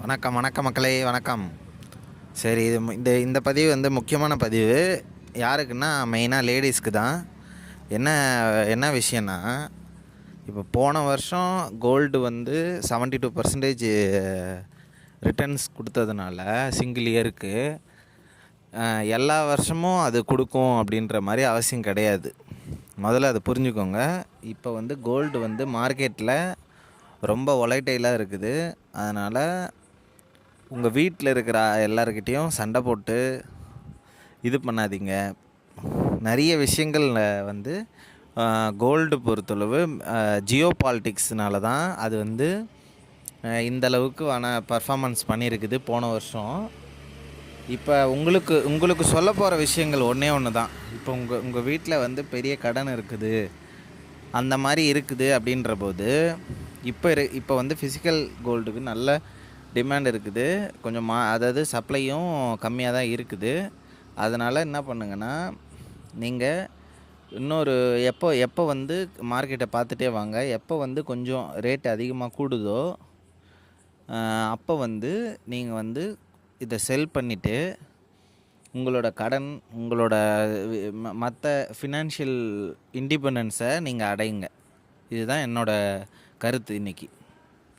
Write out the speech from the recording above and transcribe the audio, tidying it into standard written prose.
வணக்கம் வணக்கம் மக்களே வணக்கம். சரி, இது இந்த இந்த பதிவு வந்து முக்கியமான பதிவு. யாருக்குன்னா மெயினாக லேடிஸ்க்கு தான். என்ன என்ன விஷயன்னா, இப்போ போன வருஷம் கோல்டு வந்து 72% ரிட்டர்ன்ஸ் கொடுத்ததுனால சிங்கிள் இயருக்கு எல்லா வருஷமும் அது கொடுக்கும் அப்படின்ற மாதிரி அவசியம் கிடையாது. முதல்ல அதை புரிஞ்சுக்கோங்க. இப்போ வந்து கோல்டு வந்து மார்க்கெட்டில் ரொம்ப ஒலைட்டைலாக இருக்குது. அதனால் உங்கள் வீட்டில் இருக்கிற எல்லாருக்கிட்டேயும் சண்டை போட்டு இது பண்ணாதீங்க. நிறைய விஷயங்கள் வந்து கோல்டு பொறுத்தளவு ஜியோ பாலிட்டிக்ஸ்னால தான் அது வந்து இந்தளவுக்கு பர்ஃபார்மன்ஸ் பண்ணியிருக்குது போன வருஷம். இப்போ உங்களுக்கு சொல்ல போகிற விஷயங்கள் ஒன்று தான். இப்போ உங்கள் வீட்டில் வந்து பெரிய கடன் இருக்குது, அந்த மாதிரி இருக்குது அப்படின்ற போது இப்போ வந்து ஃபிசிக்கல் கோல்டுக்கு நல்ல டிமாண்ட் இருக்குது. கொஞ்சம் அதாவது சப்ளையும் கம்மியாக தான் இருக்குது. அதனால் என்ன பண்ணுங்கன்னா, நீங்கள் இன்னொரு எப்போ வந்து மார்க்கெட்டை பார்த்துட்டே வாங்க. எப்போ வந்து கொஞ்சம் ரேட் அதிகமாக கூடுதோ அப்போ வந்து நீங்கள் வந்து இதை செல் பண்ணிவிட்டு உங்களோட கடன், உங்களோட மற்ற ஃபினான்ஷியல் இண்டிபெண்டன்ஸை நீங்கள் அடையுங்க. இதுதான் என்னோடய கருத்து இன்றைக்கி.